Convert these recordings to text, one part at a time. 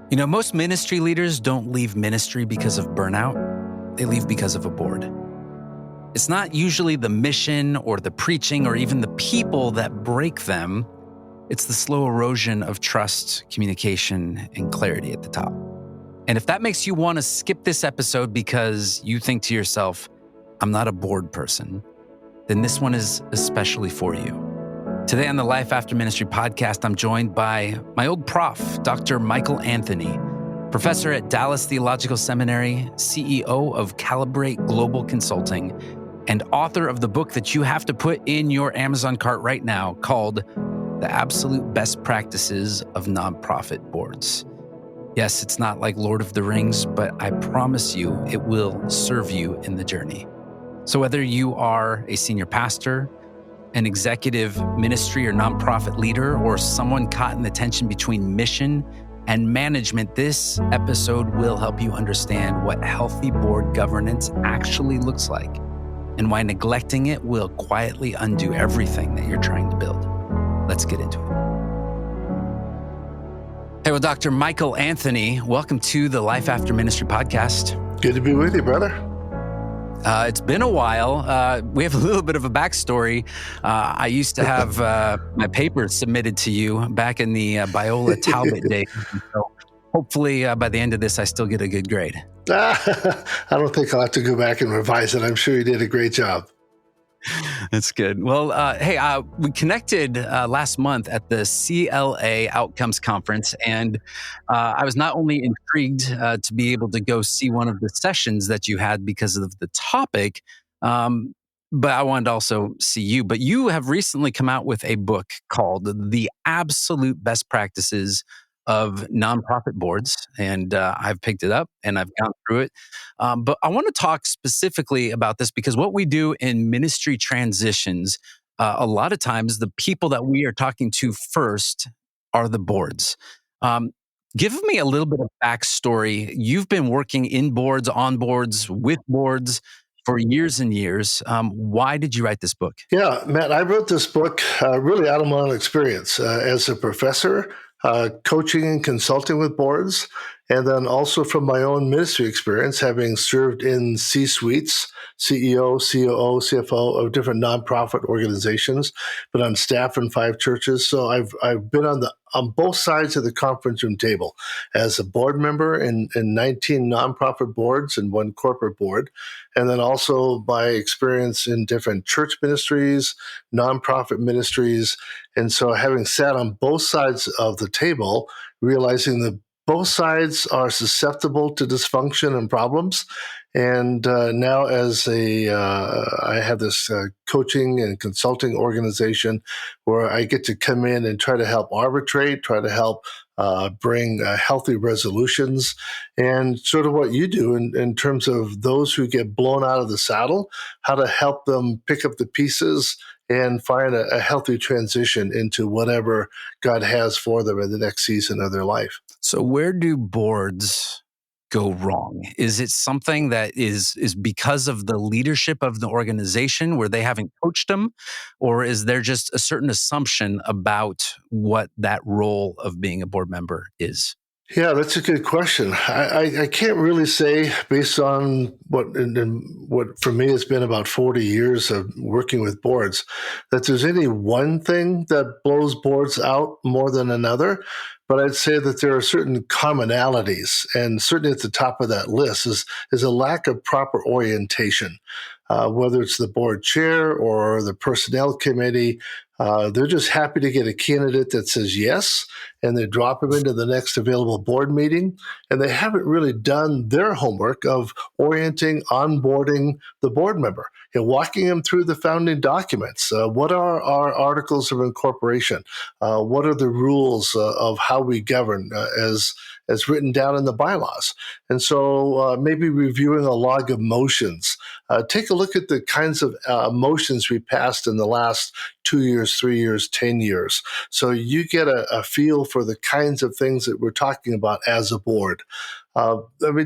You know, most ministry leaders don't leave ministry because of burnout. They leave because of a board. It's not usually the mission or the preaching or even the people that break them. It's the slow erosion of trust, communication, and clarity at the top. And if that makes you want to skip this episode because you think to yourself, I'm not a board person, then this one is especially for you. Today on the Life After Ministry podcast, I'm joined by my old prof, Dr. Michael Anthony, professor at Dallas Theological Seminary, CEO of Calibrate Global Consulting, and author of the book that you have to put in your Amazon cart right now called The Absolute Best Practices of Nonprofit Boards. Yes, it's not like Lord of the Rings, but I promise you it will serve you in the journey. So whether you are a senior pastor, an executive ministry or nonprofit leader, or someone caught in the tension between mission and management, this episode will help you understand what healthy board governance actually looks like and why neglecting it will quietly undo everything that you're trying to build. Let's get into it. Hey, well, Dr. Michael Anthony, welcome to the Life After Ministry podcast. Good to be with you, brother. It's been a while. We have a little bit of a backstory. I used to have my papers submitted to you back in the Biola Talbot days. So hopefully by the end of this, I still get a good grade. I don't think I'll have to go back and revise it. I'm sure you did a great job. That's good. Well, hey, we connected last month at the CLA Outcomes Conference, and I was not only intrigued to be able to go see one of the sessions that you had because of the topic, but I wanted to also see you. But you have recently come out with a book called The Absolute Best Practices of Nonprofit Boards, and I've picked it up and I've gone through it. But I want to talk specifically about this because what we do in ministry transitions, a lot of times the people that we are talking to first are the boards. Give me a little bit of backstory. You've been working in boards, on boards, with boards for years and years. Why did you write this book? Yeah, Matt, I wrote this book really out of my own experience as a professor, coaching and consulting with boards, and then also from my own ministry experience, having served in C-suites, CEO, COO, CFO of different nonprofit organizations, been on staff in 5 churches. So I've been on both sides of the conference room table as a board member in 19 nonprofit boards and 1 corporate board, and then also by experience in different church ministries, nonprofit ministries. And so having sat on both sides of the table, realizing that both sides are susceptible to dysfunction and problems. And now as I have this coaching and consulting organization where I get to come in and try to help arbitrate, try to help bring healthy resolutions, and sort of what you do in terms of those who get blown out of the saddle, how to help them pick up the pieces and find a healthy transition into whatever God has for them in the next season of their life. So where do boards go wrong? Is it something that is because of the leadership of the organization where they haven't coached them? Or is there just a certain assumption about what that role of being a board member is? Yeah, that's a good question. I can't really say based on what for me has been about 40 years of working with boards, that there's any one thing that blows boards out more than another. But I'd say that there are certain commonalities, and certainly at the top of that list is a lack of proper orientation. Whether it's the board chair or the personnel committee, they're just happy to get a candidate that says yes, and they drop them into the next available board meeting, and they haven't really done their homework of orienting, onboarding the board member, walking them through the founding documents. What are our articles of incorporation? What are the rules of how we govern as written down in the bylaws? And so maybe reviewing a log of motions. Take a look at the kinds of motions we passed in the last 2 years, 3 years, 10 years. So you get a feel for the kinds of things that we're talking about as a board.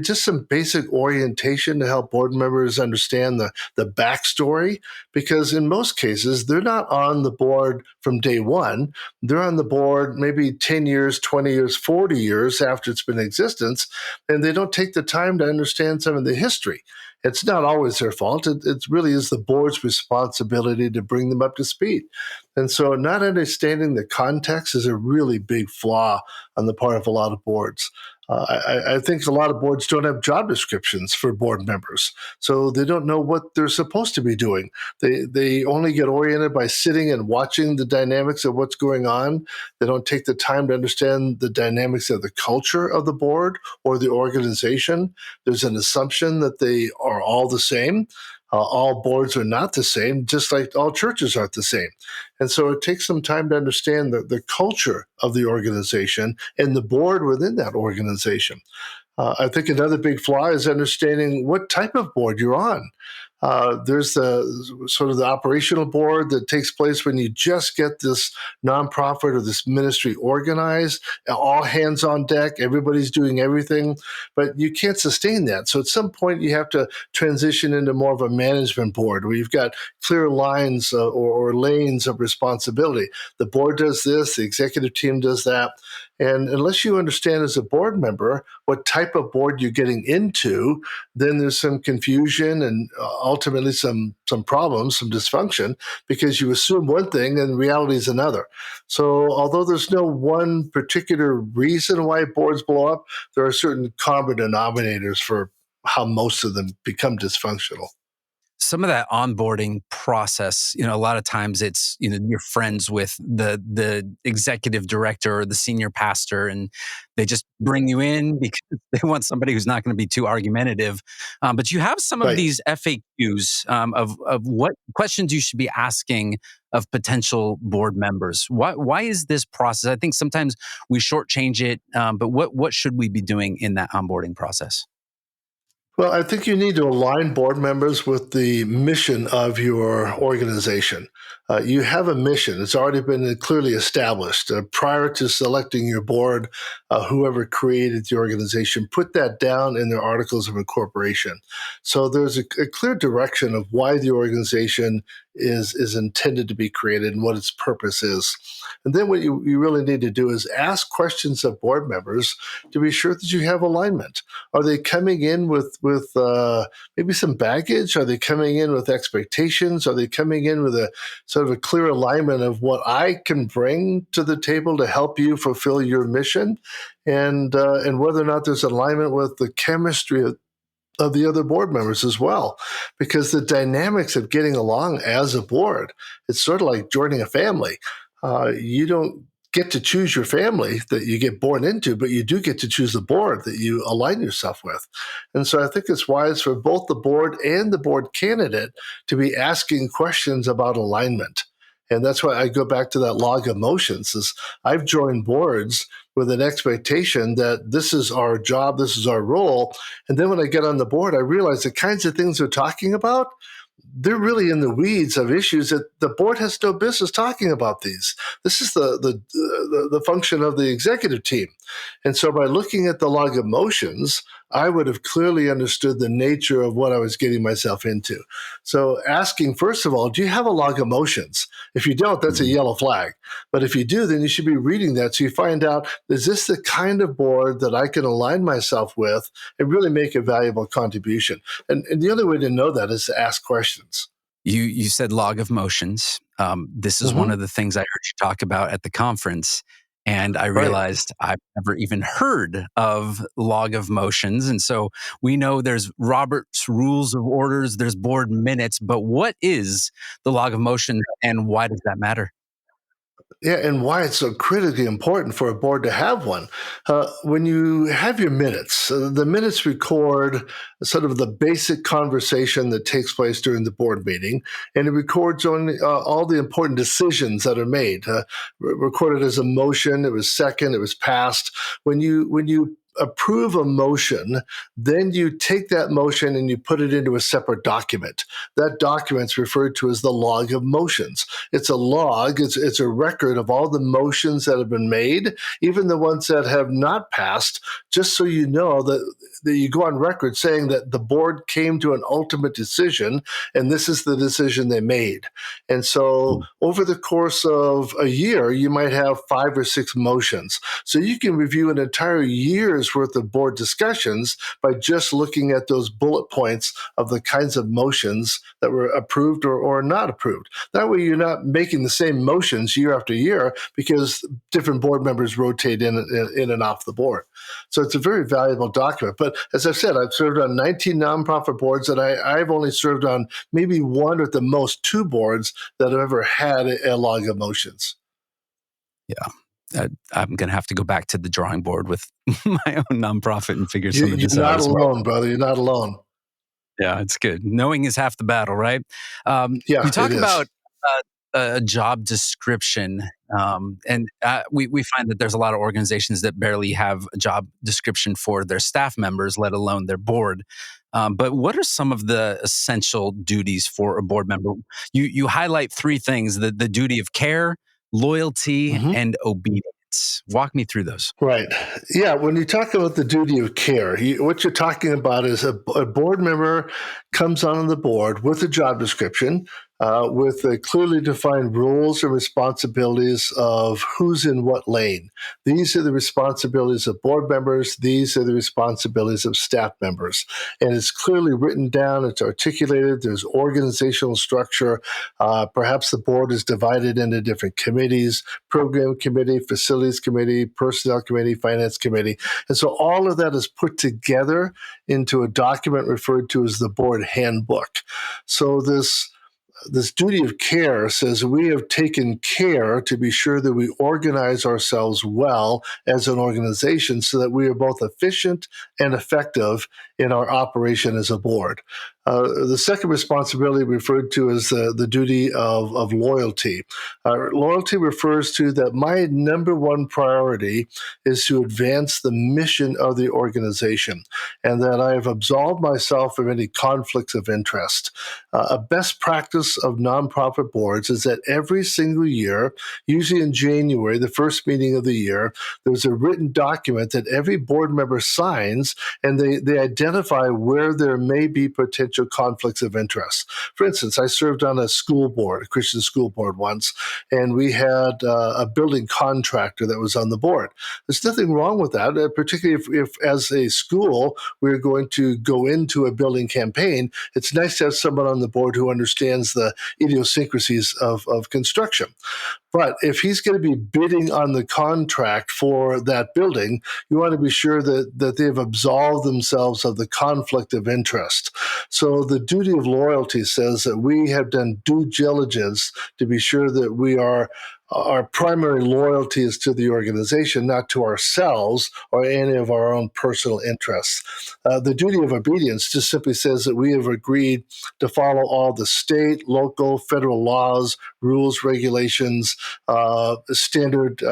Just some basic orientation to help board members understand the backstory, because in most cases, they're not on the board from day one. They're on the board maybe 10 years, 20 years, 40 years after it's been in existence, and they don't take the time to understand some of the history. It's not always their fault. It really is the board's responsibility to bring them up to speed. And so not understanding the context is a really big flaw on the part of a lot of boards. I think a lot of boards don't have job descriptions for board members, so they don't know what they're supposed to be doing. They only get oriented by sitting and watching the dynamics of what's going on. They don't take the time to understand the dynamics of the culture of the board or the organization. There's an assumption that they are all the same. All boards are not the same, just like all churches aren't the same. And so it takes some time to understand the culture of the organization and the board within that organization. I think another big flaw is understanding what type of board you're on. There's the sort of the operational board that takes place when you just get this nonprofit or this ministry organized, all hands on deck, everybody's doing everything, but you can't sustain that. So at some point, you have to transition into more of a management board where you've got clear lines or lanes of responsibility. The board does this, the executive team does that. And unless you understand as a board member what type of board you're getting into, then there's some confusion and ultimately some problems, some dysfunction, because you assume one thing and reality is another. So although there's no one particular reason why boards blow up, there are certain common denominators for how most of them become dysfunctional. Some of that onboarding process, a lot of times it's, you're friends with the executive director or the senior pastor, and they just bring you in because they want somebody who's not going to be too argumentative. But you have some of Right. these FAQs of what questions you should be asking of potential board members. Why is this process? I think sometimes we shortchange it, but what should we be doing in that onboarding process? Well, I think you need to align board members with the mission of your organization. You have a mission. It's already been clearly established. Prior to selecting your board, whoever created the organization put that down in their articles of incorporation. So there's a clear direction of why the organization is intended to be created and what its purpose is. And then what you really need to do is ask questions of board members to be sure that you have alignment. Are they coming in with maybe some baggage? Are they coming in with expectations? Are they coming in with a sort of a clear alignment of what I can bring to the table to help you fulfill your mission, and whether or not there's alignment with the chemistry of the other board members as well, because the dynamics of getting along as a board, it's sort of like joining a family. You don't get to choose your family that you get born into, but you do get to choose the board that you align yourself with. And so I think it's wise for both the board and the board candidate to be asking questions about alignment. And that's why I go back to that log of motions. Is I've joined boards with an expectation that this is our job, this is our role. And then when I get on the board, I realize the kinds of things they're talking about, they're really in the weeds of issues that the board has no business talking about these. This is the function of the executive team. And so by looking at the log of motions, I would have clearly understood the nature of what I was getting myself into. So asking, first of all, do you have a log of motions? If you don't, that's a yellow flag. But if you do, then you should be reading that so you find out, is this the kind of board that I can align myself with and really make a valuable contribution? And the only way to know that is to ask questions. You said log of motions. This is one Mm-hmm. of the things I heard you talk about at the conference. And I Right. realized I've never even heard of log of motions. And so we know there's Robert's Rules of Orders, there's board minutes, but what is the log of motion and why does that matter? Yeah, and why it's so critically important for a board to have one. When you have your minutes, the minutes record sort of the basic conversation that takes place during the board meeting, and it records only all the important decisions that are made. Recorded as a motion, it was second, it was passed. When you approve a motion, then you take that motion and you put it into a separate document. That document's referred to as the log of motions. It's a log, it's a record of all the motions that have been made, even the ones that have not passed, just so you know that you go on record saying that the board came to an ultimate decision, and this is the decision they made. And so over the course of a year, you might have 5 or 6 motions. So you can review an entire year's worth of board discussions by just looking at those bullet points of the kinds of motions that were approved or not approved. That way you're not making the same motions year after year because different board members rotate in and off the board. So it's a very valuable document. But as I've said, I've served on 19 nonprofit boards, and I've only served on maybe 1 or at the most 2 boards that have ever had a log of motions. Yeah. I'm going to have to go back to the drawing board with my own nonprofit and figure some of You're this out not as well. alone, brother. You're not alone. Yeah, it's good. Knowing is half the battle, right? Yeah, you talk it is. about a job description, and we find that there's a lot of organizations that barely have a job description for their staff members, let alone their board. But what are some of the essential duties for a board member? You highlight 3 things: the duty of care, loyalty, and obedience. Walk me through those. Right. Yeah. When you talk about the duty of care, what you're talking about is a board member comes on the board with a job description, with clearly defined rules and responsibilities of who's in what lane. These are the responsibilities of board members. These are the responsibilities of staff members. And it's clearly written down. It's articulated. There's organizational structure. Perhaps the board is divided into different committees: program committee, facilities committee, personnel committee, finance committee. And so all of that is put together into a document referred to as the board handbook. So this duty of care says we have taken care to be sure that we organize ourselves well as an organization so that we are both efficient and effective in our operation as a board. The second responsibility referred to as the duty of loyalty. Loyalty refers to that my number 1 priority is to advance the mission of the organization, and that I have absolved myself of any conflicts of interest. A best practice of nonprofit boards is that every single year, usually in January, the first meeting of the year, there's a written document that every board member signs, and they identify where there may be potential conflicts of interest. For instance, I served on a school board, a Christian school board once, and we had a building contractor that was on the board. There's nothing wrong with that, particularly if as a school we're going to go into a building campaign. It's nice to have someone on the board who understands the idiosyncrasies of construction. But if he's going to be bidding on the contract for that building, you want to be sure that they've absolved themselves of the conflict of interest. So the duty of loyalty says that we have done due diligence to be sure that our primary loyalty is to the organization, not to ourselves or any of our own personal interests. The duty of obedience just simply says that we have agreed to follow all the state, local, federal laws, rules, regulations, standard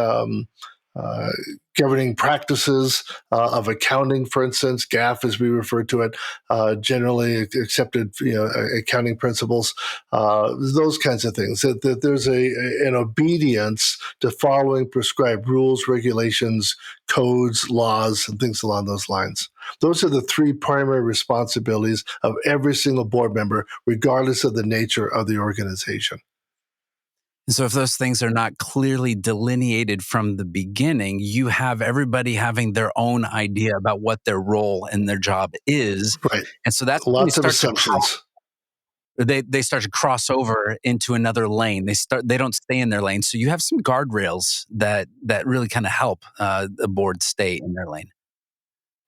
governing practices of accounting, for instance, GAAP as we refer to it, generally accepted accounting principles, those kinds of things. That there's an obedience to following prescribed rules, regulations, codes, laws, and things along those lines. Those are the 3 primary responsibilities of every single board member, regardless of the nature of the organization. And so if those things are not clearly delineated from the beginning, you have everybody having their own idea about what their role and their job is. Right. And so that's Lots of assumptions. They start to cross over into another lane. They don't stay in their lane. So you have some guardrails that really kind of help the board stay in their lane.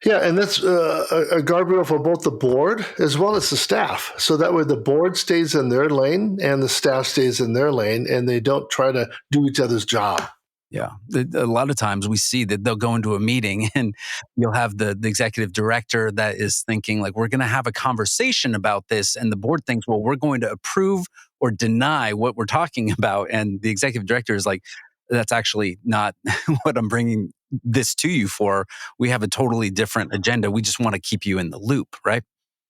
Yeah, and that's a guardrail for both the board as well as the staff. So that way the board stays in their lane and the staff stays in their lane, and they don't try to do each other's job. Yeah. A lot of times we see that they'll go into a meeting and you'll have the executive director that is thinking like, we're going to have a conversation about this. And the board thinks, well, we're going to approve or deny what we're talking about. And the executive director is like, that's actually not what I'm bringing this to you for. We have a totally different agenda. We just want to keep you in the loop, right?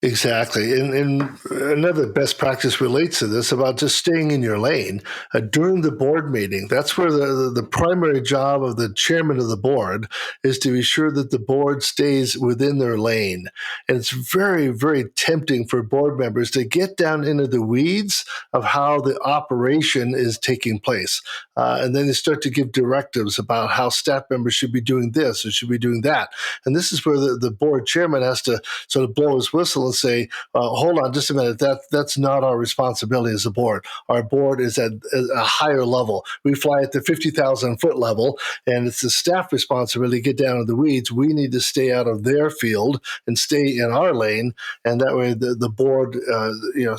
Exactly. And another best practice relates to this about just staying in your lane during the board meeting. That's where the primary job of the chairman of the board is to be sure that the board stays within their lane. And it's very, very tempting for board members to get down into the weeds of how the operation is taking place. And then they start to give directives about how staff members should be doing this or should be doing that. And this is where the board chairman has to sort of blow his whistle and say, hold on just a minute, that's not our responsibility as a board. Our board is at a higher level. We fly at the 50,000-foot level, and it's the staff responsibility to get down in the weeds. We need to stay out of their field and stay in our lane, and that way the board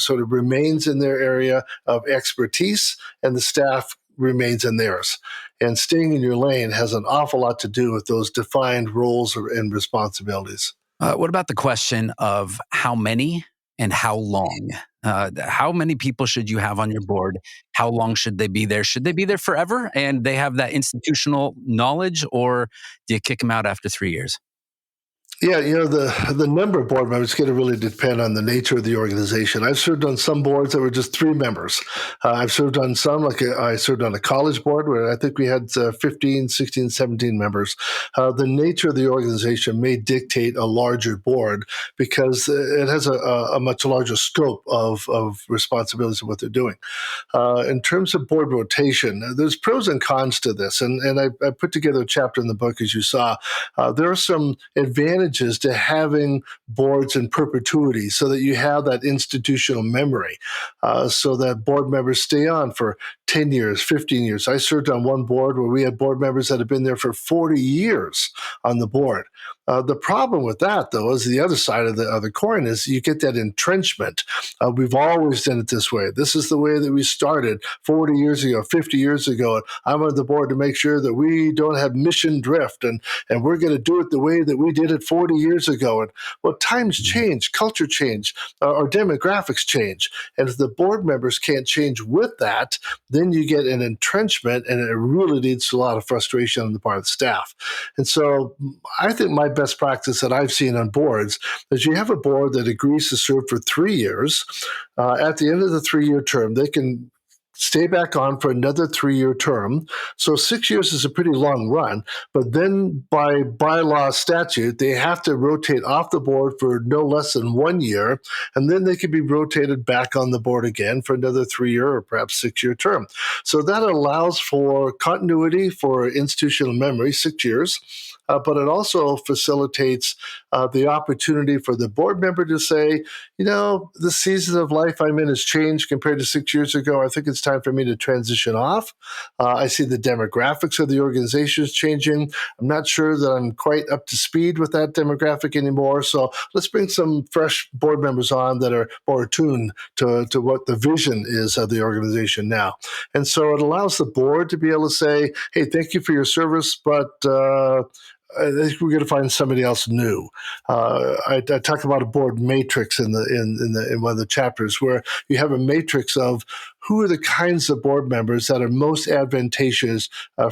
sort of remains in their area of expertise, and the staff remains in theirs. And staying in your lane has an awful lot to do with those defined roles and responsibilities. What about the question of how many and how long? How many people should you have on your board? How long should they be there? Should they be there forever and they have that institutional knowledge, or do you kick them out after 3 years? Yeah, the number of board members is going to really depend on the nature of the organization. I've served on some boards that were just three members. I've served on some, I served on a college board where I think we had 15, 16, 17 members. The nature of the organization may dictate a larger board because it has a much larger scope of responsibilities of what they're doing. In terms of board rotation, there's pros and cons to this. And I put together a chapter in the book, as you saw. There are some advantages to having boards in perpetuity so that you have that institutional memory, so that board members stay on for 10 years, 15 years. I served on one board where we had board members that had been there for 40 years on the board. The problem with that, though, is the other side of the coin is you get that entrenchment. We've always done it this way. This is the way that we started 40 years ago, 50 years ago. And I'm on the board to make sure that we don't have mission drift, and we're going to do it the way that we did it 40 years ago. And well, times change, culture change, our demographics change. And if the board members can't change with that, then you get an entrenchment, and it really leads to a lot of frustration on the part of the staff. And so I think my best practice that I've seen on boards is you have a board that agrees to serve for 3 years. At the end of the 3-year term, they can stay back on for another 3-year term. So 6 years is a pretty long run. But then by bylaw statute, they have to rotate off the board for no less than 1 year. And then they can be rotated back on the board again for another 3-year or perhaps 6-year term. So that allows for continuity for institutional memory, 6 years. But it also facilitates the opportunity for the board member to say, the season of life I'm in has changed compared to 6 years ago. I think it's time for me to transition off. I see the demographics of the organization is changing. I'm not sure that I'm quite up to speed with that demographic anymore. So let's bring some fresh board members on that are more attuned to what the vision is of the organization now. And so it allows the board to be able to say, hey, thank you for your service, but I think we're going to find somebody else new. I talk about a board matrix in one of the chapters, where you have a matrix of who are the kinds of board members that are most advantageous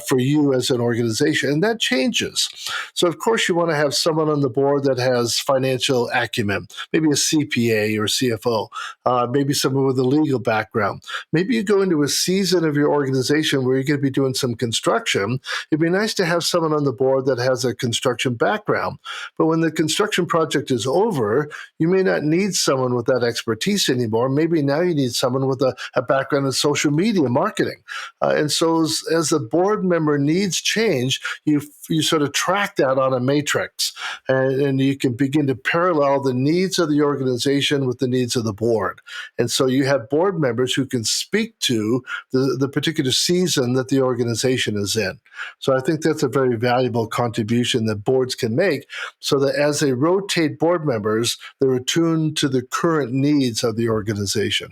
for you as an organization, and that changes. So, of course, you want to have someone on the board that has financial acumen, maybe a CPA or CFO, maybe someone with a legal background. Maybe you go into a season of your organization where you're going to be doing some construction. It'd be nice to have someone on the board that has a construction background. But when the construction project is over, you may not need someone with that expertise anymore. Maybe now you need someone with a background in social media marketing. And so as the board member needs change, you sort of track that on a matrix, and you can begin to parallel the needs of the organization with the needs of the board. And so you have board members who can speak to the particular season that the organization is in. So I think that's a very valuable contribution that boards can make, so that as they rotate board members, they're attuned to the current needs of the organization.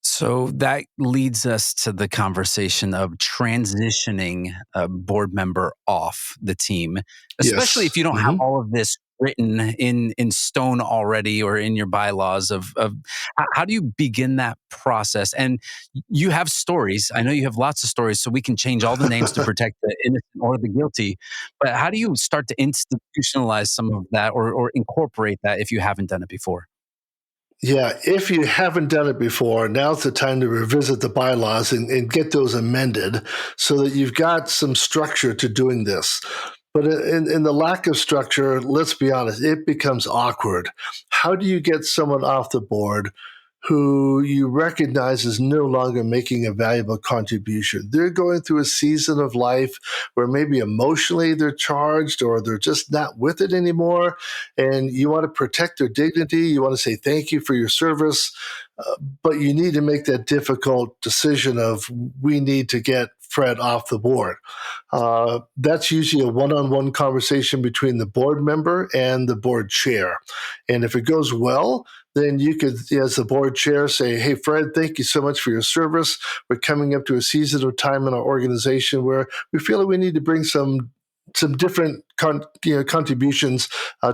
So that leads us to the conversation of transitioning a board member off the team, especially if Yes. you don't have Mm-hmm. all of this written in stone already or in your bylaws of how do you begin that process? And you have stories. I know you have lots of stories, so we can change all the names to protect the innocent or the guilty. But how do you start to institutionalize some of that or incorporate that if you haven't done it before? Yeah, if you haven't done it before, now's the time to revisit the bylaws and get those amended so that you've got some structure to doing this. But in the lack of structure, let's be honest, it becomes awkward. How do you get someone off the board who you recognize is no longer making a valuable contribution? They're going through a season of life where maybe emotionally they're charged or they're just not with it anymore. And you want to protect their dignity. You want to say thank you for your service. But you need to make that difficult decision of we need to get Fred off the board. That's usually a one-on-one conversation between the board member and the board chair. And if it goes well, then you could, as the board chair, say, hey, Fred, thank you so much for your service. We're coming up to a season of time in our organization where we feel that we need to bring some different contributions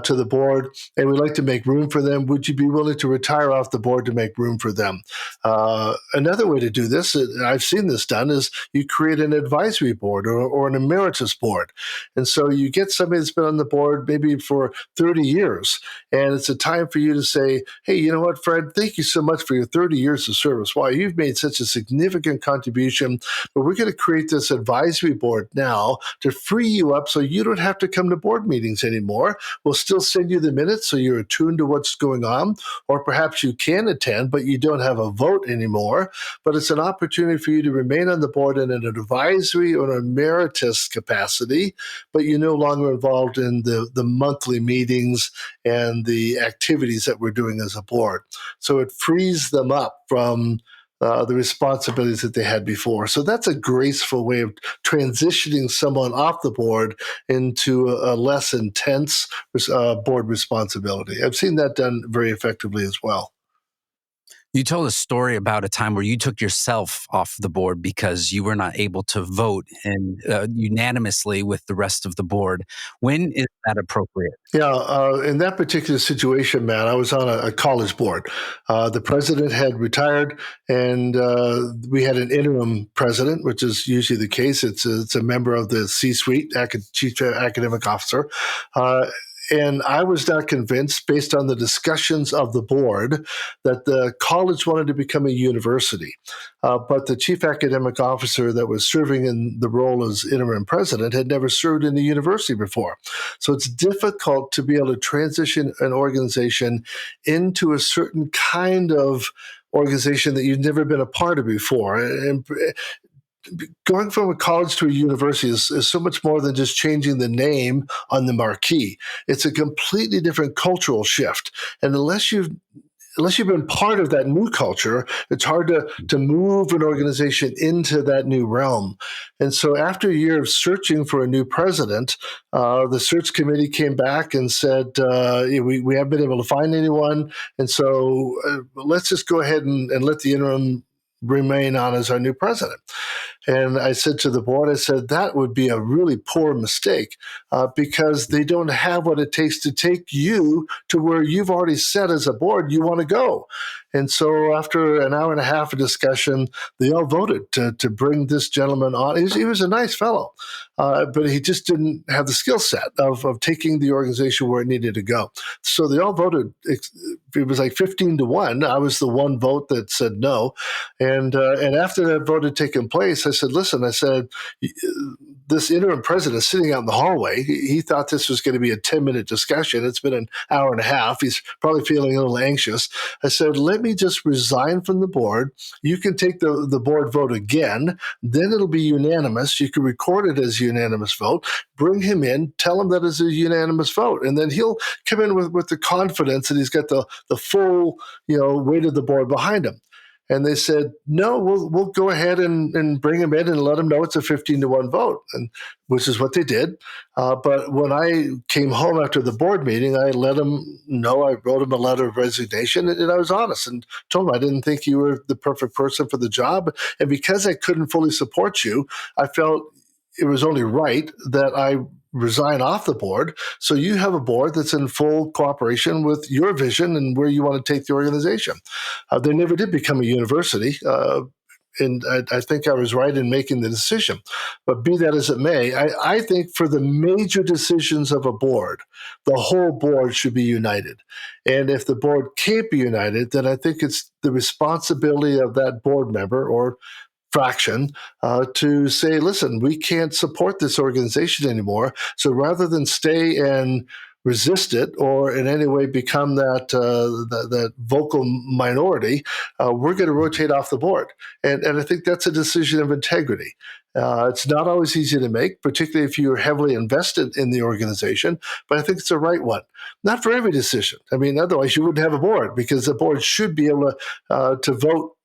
to the board, and we'd like to make room for them. Would you be willing to retire off the board to make room for them? Another way to do this, and I've seen this done, is you create an advisory board or an emeritus board. And so you get somebody that's been on the board maybe for 30 years, and it's a time for you to say, hey, you know what, Fred, thank you so much for your 30 years of service. Wow, you've made such a significant contribution, but we're going to create this advisory board now to free you up so you don't have to come to board meetings anymore. We'll still send you the minutes so you're attuned to what's going on, or perhaps you can attend, but you don't have a vote anymore. But it's an opportunity for you to remain on the board in an advisory or an emeritus capacity, but you're no longer involved in the monthly meetings and the activities that we're doing as a board. So it frees them up from the responsibilities that they had before. So that's a graceful way of transitioning someone off the board into a less intense board responsibility. I've seen that done very effectively as well. You told a story about a time where you took yourself off the board because you were not able to vote and unanimously with the rest of the board. When is that appropriate? Yeah, in that particular situation, man, I was on a college board. The president had retired, and we had an interim president, which is usually the case. It's a member of the C-suite, chief academic officer. And I was not convinced, based on the discussions of the board, that the college wanted to become a university. But the chief academic officer that was serving in the role as interim president had never served in a university before. So it's difficult to be able to transition an organization into a certain kind of organization that you've never been a part of before. And going from a college to a university is so much more than just changing the name on the marquee. It's a completely different cultural shift. And unless you've been part of that new culture, it's hard to move an organization into that new realm. And so after a year of searching for a new president, the search committee came back and said, we haven't been able to find anyone. And so let's just go ahead and let the interim remain on as our new president. And I said to the board, I said, that would be a really poor mistake because they don't have what it takes to take you to where you've already said as a board you want to go. And so after an hour and a half of discussion, they all voted to bring this gentleman on. He was a nice fellow, but he just didn't have the skill set of taking the organization where it needed to go. So they all voted. It was like 15-1. I was the one vote that said no. And after that vote had taken place, I said, listen, I said, this interim president sitting out in the hallway, he thought this was going to be a 10-minute discussion. It's been an hour and a half. He's probably feeling a little anxious. I said, let me just resign from the board. You can take the board vote again. Then it'll be unanimous. You can record it as a unanimous vote. Bring him in. Tell him that it's a unanimous vote. And then he'll come in with the confidence that he's got the full weight of the board behind him. And they said, no, we'll go ahead and bring him in and let him know it's a 15-1 vote, and which is what they did. But when I came home after the board meeting, I let him know, I wrote him a letter of resignation, and I was honest and told him I didn't think you were the perfect person for the job. And because I couldn't fully support you, I felt it was only right that I resign off the board so you have a board that's in full cooperation with your vision and where you want to take the organization. They never did become a university. and I think I was right in making the decision. But be that as it may, I think for the major decisions of a board, the whole board should be united. And if the board can't be united, then I think it's the responsibility of that board member or fraction to say, listen, we can't support this organization anymore. So rather than stay and resist it or in any way become that vocal minority, we're going to rotate off the board. And I think that's a decision of integrity. It's not always easy to make, particularly if you're heavily invested in the organization, but I think it's the right one. Not for every decision. I mean, otherwise you wouldn't have a board, because the board should be able to vote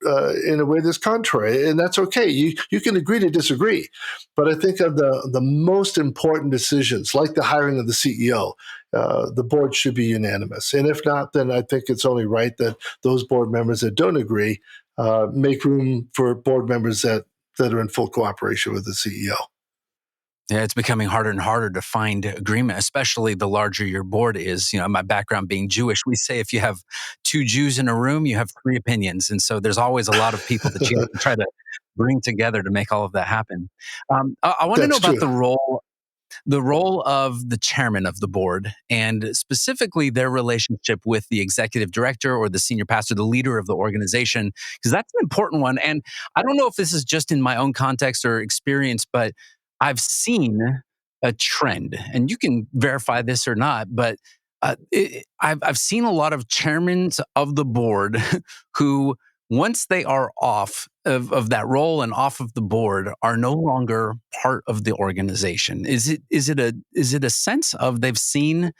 in a way that's contrary, and that's okay. You can agree to disagree, but I think of the most important decisions, like the hiring of the CEO, the board should be unanimous. And if not, then I think it's only right that those board members that don't agree make room for board members that are in full cooperation with the CEO. Yeah, it's becoming harder and harder to find agreement, especially the larger your board is. My background being Jewish, we say if you have two Jews in a room, you have three opinions. And so there's always a lot of people that you have to try to bring together to make all of that happen. I want to know That's about true. the role of the chairman of the board, and specifically their relationship with the executive director or the senior pastor, the leader of the organization, because that's an important one. And I don't know if this is just in my own context or experience, but I've seen a trend, and you can verify this or not, but I've seen a lot of chairmen of the board who, once they are off of that role and off of the board, are no longer part of the organization. Is it a sense of they've seen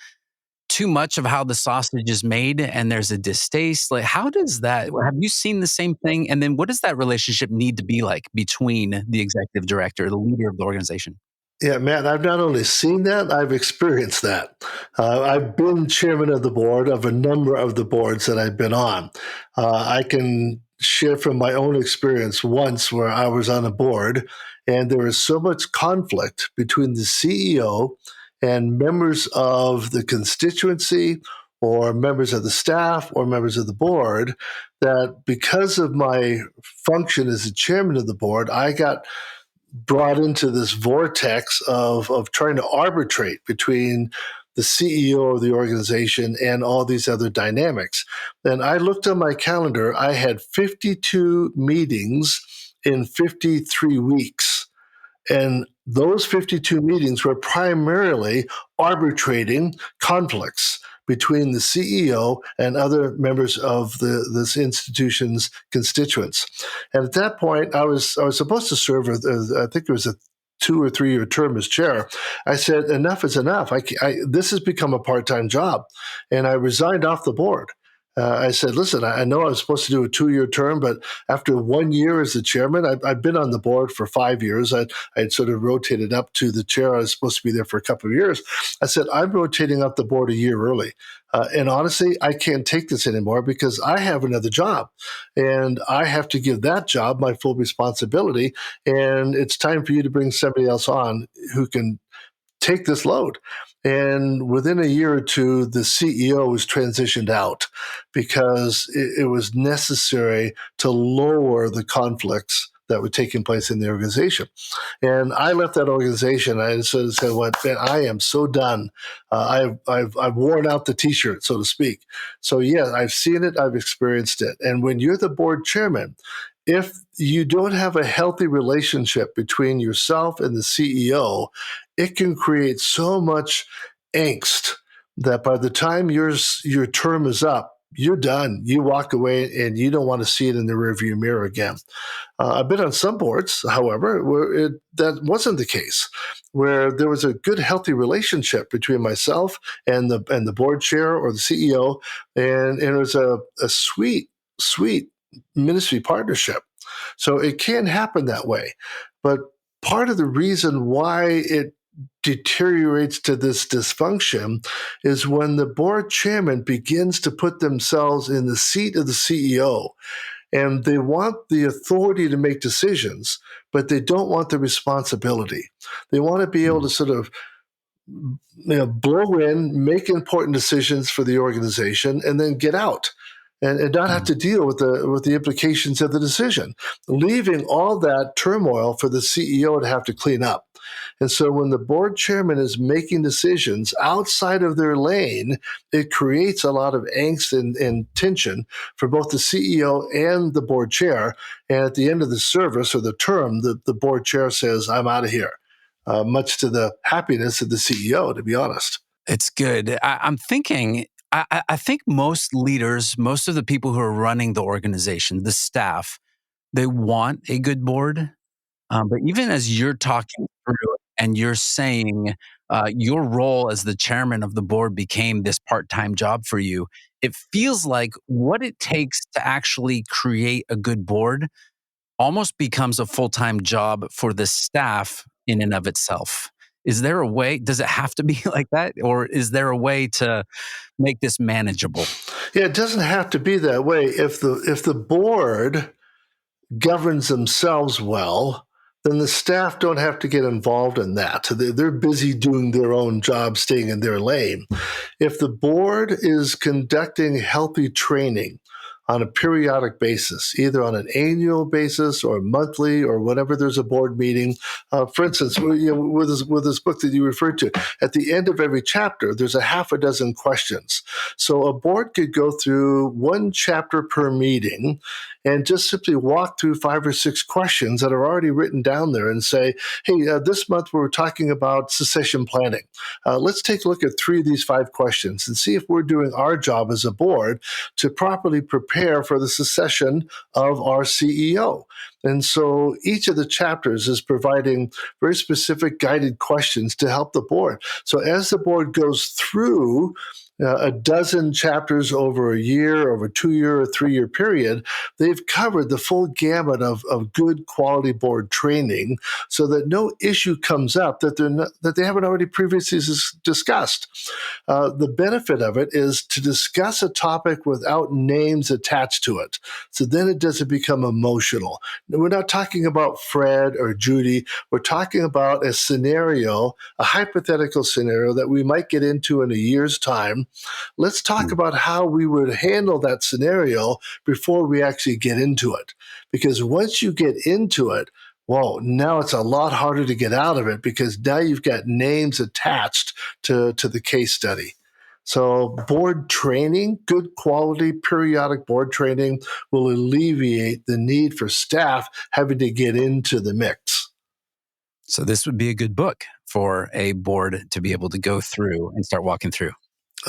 too much of how the sausage is made and there's a distaste? Like, how does that, have you seen the same thing? And then what does that relationship need to be like between the executive director, the leader of the organization? Yeah, man, I've not only seen that, I've experienced that. I've been chairman of the board of a number of the boards that I've been on. I can share from my own experience once where I was on a board and there was so much conflict between the CEO and members of the constituency or members of the staff or members of the board that because of my function as the chairman of the board, I got brought into this vortex of trying to arbitrate between the CEO of the organization and all these other dynamics. And I looked on my calendar, I had 52 meetings in 53 weeks. And those 52 meetings were primarily arbitrating conflicts between the CEO and other members of this institution's constituents. And at that point, I was supposed to serve as I think it was a 2 or 3 year term as chair. I said, enough is enough. This has become a part-time job. And I resigned off the board. I said, listen, I know I was supposed to do a 2 year term, but after 1 year as the chairman, I've been on the board for 5 years. I'd sort of rotated up to the chair. I was supposed to be there for a couple of years. I said, I'm rotating up the board a year early. And honestly, I can't take this anymore because I have another job and I have to give that job my full responsibility. And it's time for you to bring somebody else on who can take this load. And within a year or two, the CEO was transitioned out because it was necessary to lower the conflicts that were taking place in the organization. And I left that organization. I sort of said, "What? Man, I am so done. I've worn out the T-shirt, so to speak." So yeah, I've seen it. I've experienced it. And when you're the board chairman, if you don't have a healthy relationship between yourself and the CEO, it can create so much angst that by the time your term is up, you're done. You walk away and you don't want to see it in the rearview mirror again. I've been on some boards, however, where that wasn't the case, where there was a good, healthy relationship between myself and the board chair or the CEO, and it was a sweet, sweet ministry partnership. So it can happen that way. But part of the reason why it deteriorates to this dysfunction is when the board chairman begins to put themselves in the seat of the CEO and they want the authority to make decisions, but they don't want the responsibility. They want to be able to sort of blow in, make important decisions for the organization, and then get out. and not have Mm. to deal with the implications of the decision, leaving all that turmoil for the CEO to have to clean up. And so when the board chairman is making decisions outside of their lane, it creates a lot of angst and tension for both the CEO and the board chair. And at the end of the service or the term, the board chair says, I'm out of here, much to the happiness of the CEO, to be honest. It's good. I'm thinking, I think most leaders, most of the people who are running the organization, the staff, they want a good board. But even as you're talking through and you're saying your role as the chairman of the board became this part time job for you, it feels like what it takes to actually create a good board almost becomes a full time job for the staff in and of itself. Is there a way? Does it have to be like that? Or is there a way to make this manageable? Yeah, it doesn't have to be that way. If the board governs themselves well, then the staff don't have to get involved in that. They're busy doing their own job, staying in their lane. If the board is conducting healthy training on a periodic basis, either on an annual basis or monthly or whenever there's a board meeting. For instance, with this book that you referred to, at the end of every chapter, there's a half a dozen questions. So a board could go through one chapter per meeting and just simply walk through 5 or 6 questions that are already written down there and say, hey, this month we're talking about succession planning. Let's take a look at 3 of these 5 questions and see if we're doing our job as a board to properly prepare for the succession of our CEO. And so each of the chapters is providing very specific guided questions to help the board. So as the board goes through a dozen chapters over a year, over a 2-year or 3-year period, they've covered the full gamut of good quality board training so that no issue comes up that they haven't already previously discussed. The benefit of it is to discuss a topic without names attached to it. So then it doesn't become emotional. We're not talking about Fred or Judy. We're talking about a scenario, a hypothetical scenario that we might get into in a year's time. Let's talk Mm. about how we would handle that scenario before we actually get into it. Because once you get into it, well, now it's a lot harder to get out of it because now you've got names attached to the case study. So board training, good quality periodic board training will alleviate the need for staff having to get into the mix. So, this would be a good book for a board to be able to go through and start walking through.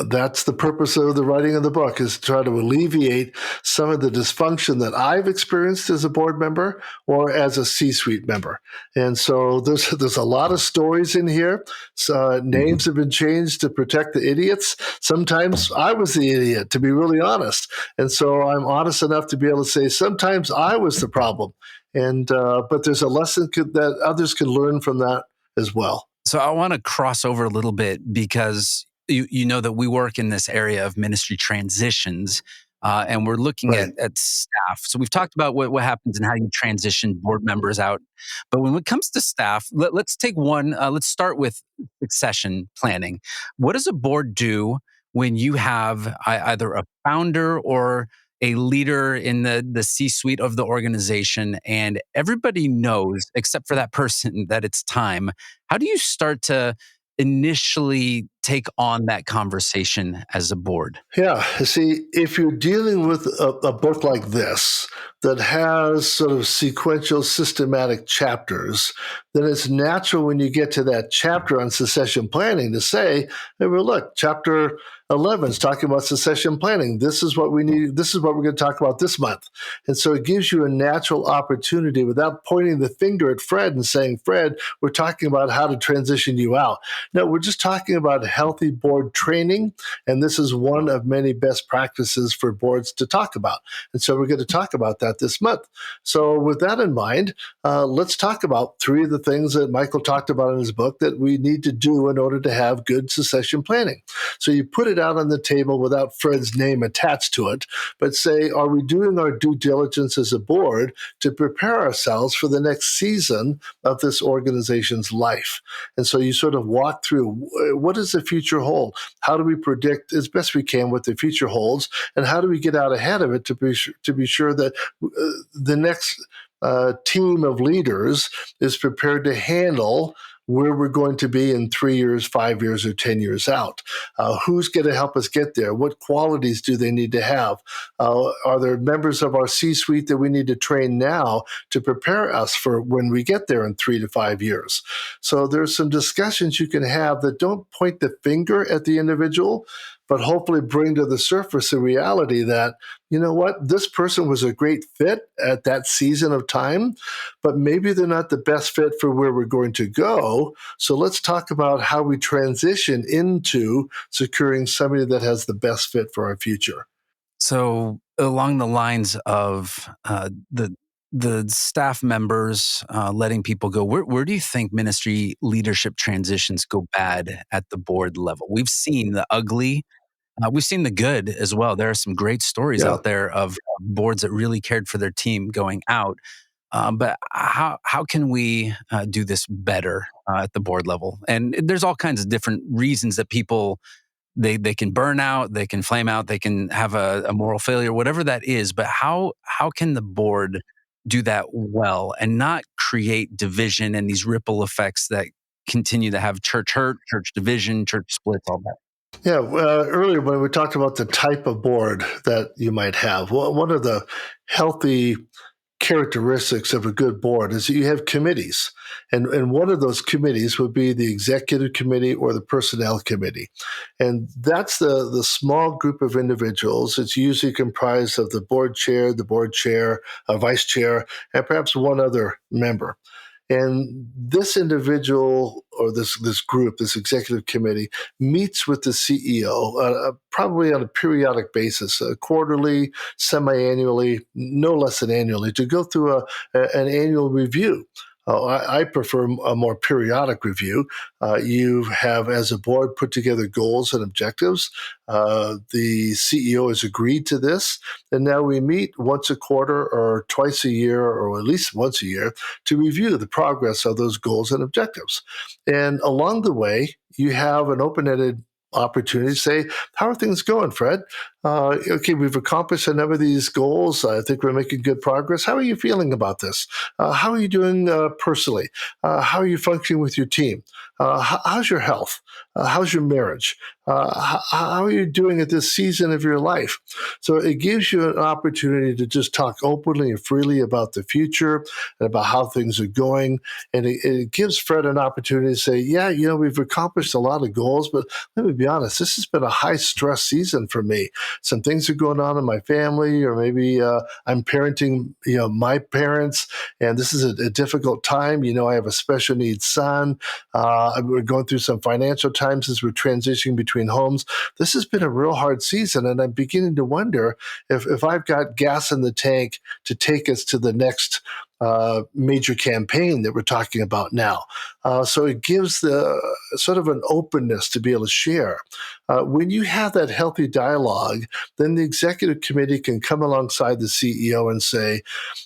That's the purpose of the writing of the book, is to try to alleviate some of the dysfunction that I've experienced as a board member or as a C-suite member. And so there's a lot of stories in here. So names have been changed to protect the idiots. Sometimes I was the idiot, to be really honest. And so I'm honest enough to be able to say sometimes I was the problem. And but there's a lesson that others can learn from that as well. So I want to cross over a little bit because you know that we work in this area of ministry transitions, and we're looking Right. at staff. So we've talked about what happens and how you transition board members out. But when it comes to staff, let's take one. Let's start with succession planning. What does a board do when you have either a founder or a leader in the C-suite of the organization, and everybody knows, except for that person, that it's time? How do you start to initially take on that conversation as a board? Yeah. See, if you're dealing with a book like this that has sort of sequential, systematic chapters, then it's natural when you get to that chapter on succession planning to say, hey, well, look, chapter 11 is talking about succession planning. This is what we need. This is what we're going to talk about this month. And so it gives you a natural opportunity without pointing the finger at Fred and saying, Fred, we're talking about how to transition you out. No, we're just talking about healthy board training. And this is one of many best practices for boards to talk about. And so we're going to talk about that this month. So with that in mind, let's talk about 3 of the things that Michael talked about in his book that we need to do in order to have good succession planning. So you put it out on the table without Fred's name attached to it, but say, are we doing our due diligence as a board to prepare ourselves for the next season of this organization's life? And so you sort of walk through, what does the future hold? How do we predict as best we can what the future holds? And how do we get out ahead of it to be sure that the next team of leaders is prepared to handle where we're going to be in 3 years, 5 years, or 10 years out? Who's going to help us get there? What qualities do they need to have? Are there members of our C-suite that we need to train now to prepare us for when we get there in 3 to 5 years? So there's some discussions you can have that don't point the finger at the individual, but hopefully bring to the surface the reality that, you know what, this person was a great fit at that season of time, but maybe they're not the best fit for where we're going to go. So let's talk about how we transition into securing somebody that has the best fit for our future. So along the lines of the staff members letting people go, where do you think ministry leadership transitions go bad at the board level? We've seen the ugly, we've seen the good as well. There are some great stories Yeah. out there of boards that really cared for their team going out. But how can we do this better at the board level? And there's all kinds of different reasons that people they can burn out, they can flame out, they can have a moral failure, whatever that is. But how can the board do that well and not create division and these ripple effects that continue to have church hurt, church division, church splits, all that? Yeah, earlier when we talked about the type of board that you might have, one of the healthy characteristics of a good board is that you have committees. And one of those committees would be the executive committee or the personnel committee. And that's the small group of individuals. It's usually comprised of the board chair, a vice chair, and perhaps one other member. And this individual or this group, this executive committee, meets with the CEO probably on a periodic basis, quarterly, semi-annually, no less than annually, to go through an annual review. I prefer a more periodic review. You have, as a board, put together goals and objectives. The CEO has agreed to this, and now we meet once a quarter or twice a year, or at least once a year, to review the progress of those goals and objectives. And along the way, you have an open-ended opportunity to say, how are things going, Fred? Okay, we've accomplished a number of these goals. I think we're making good progress. How are you feeling about this? How are you doing personally? How are you functioning with your team? How's your health? How's your marriage? How are you doing at this season of your life? So it gives you an opportunity to just talk openly and freely about the future and about how things are going. And it gives Fred an opportunity to say, yeah, we've accomplished a lot of goals, but let me be honest, this has been a high stress season for me. Some things are going on in my family, or maybe I'm parenting, my parents, and this is a difficult time. I have a special needs son. We're going through some financial times as we're transitioning between homes. This has been a real hard season, and I'm beginning to wonder if I've got gas in the tank to take us to the next major campaign that we're talking about now. So it gives the sort of an openness to be able to share. When you have that healthy dialogue, then the executive committee can come alongside the CEO and say,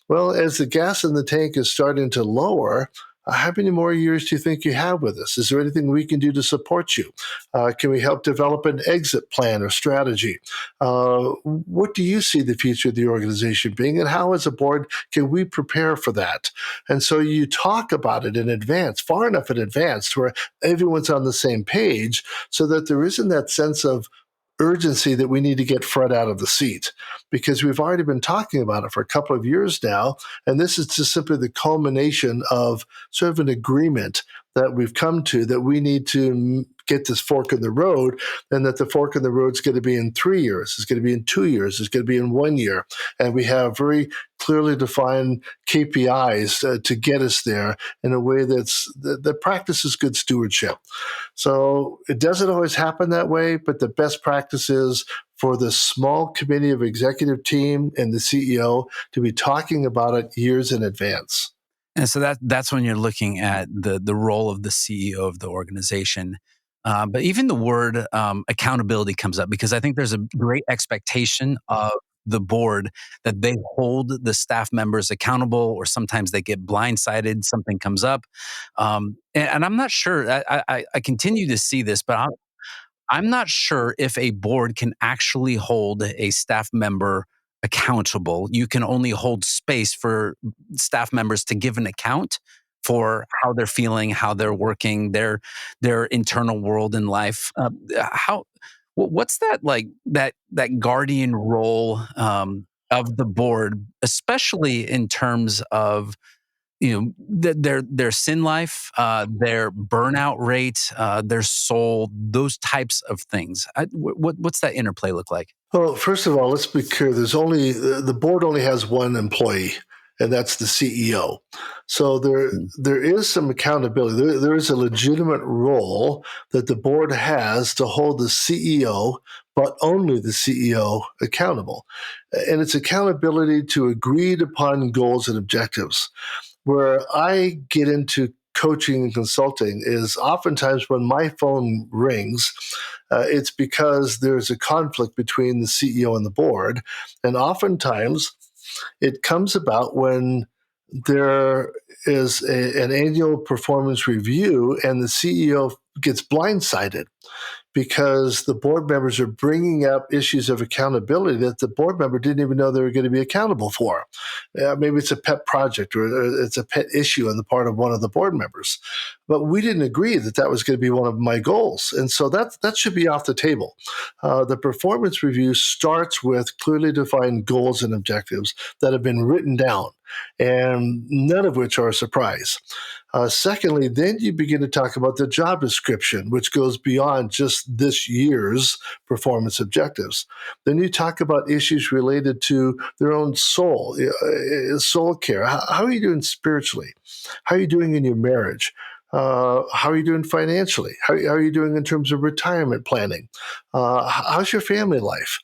well, as the gas in the tank is starting to lower, how many more years do you think you have with us? Is there anything we can do to support you? Can we help develop an exit plan or strategy? What do you see the future of the organization being, and how, as a board, can we prepare for that? And so you talk about it in advance, far enough in advance, where everyone's on the same page, so that there isn't that sense of urgency that we need to get Fred out of the seat, because we've already been talking about it for a couple of years now. And this is just simply the culmination of sort of an agreement that we've come to, that we need to get this fork in the road, and that the fork in the road is going to be in 3 years, it's going to be in 2 years, it's going to be in 1 year. And we have very clearly defined KPIs to get us there in a way that practices good stewardship. So it doesn't always happen that way, but the best practice is for the small committee of executive team and the CEO to be talking about it years in advance. And so that's when you're looking at the role of the CEO of the organization. But even the word accountability comes up because I think there's a great expectation of the board that they hold the staff members accountable, or sometimes they get blindsided, something comes up. And I'm not sure, I continue to see this, but I'm not sure if a board can actually hold a staff member accountable. You can only hold space for staff members to give an account for how they're feeling, how they're working, their internal world in life. How what's that like that guardian role of the board, especially in terms of their sin life, their burnout rate, their soul, those types of things. What's that interplay look like? Well, first of all, let's be clear. The board only has one employee, and that's the CEO. So Mm. there is some accountability. There is a legitimate role that the board has to hold the CEO, but only the CEO, accountable. And it's accountability to agreed upon goals and objectives. Where I get into coaching and consulting is oftentimes when my phone rings, it's because there's a conflict between the CEO and the board. And oftentimes it comes about when there is an annual performance review and the CEO gets blindsided because the board members are bringing up issues of accountability that the board member didn't even know they were going to be accountable for. Maybe it's a pet project or it's a pet issue on the part of one of the board members. But we didn't agree that that was going to be one of my goals. And so that should be off the table. The performance review starts with clearly defined goals and objectives that have been written down, and none of which are a surprise. Secondly, then you begin to talk about the job description, which goes beyond just this year's performance objectives. Then you talk about issues related to their own soul, soul care. How are you doing spiritually? How are you doing in your marriage? How are you doing financially? How are you doing in terms of retirement planning? How's your family life?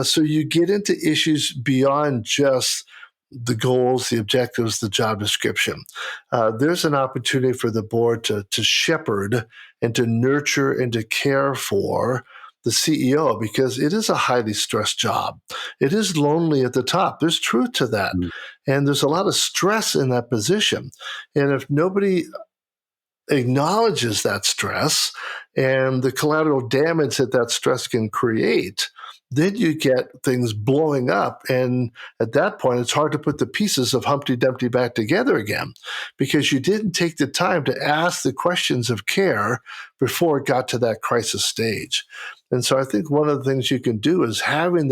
So you get into issues beyond just the goals, the objectives, the job description. There's an opportunity for the board to shepherd and to nurture and to care for the CEO because it is a highly stressed job. It is lonely at the top. There's truth to that. Mm. And there's a lot of stress in that position. And if nobody acknowledges that stress and the collateral damage that that stress can create, then you get things blowing up. And at that point, it's hard to put the pieces of Humpty Dumpty back together again because you didn't take the time to ask the questions of care before it got to that crisis stage. And so I think one of the things you can do is having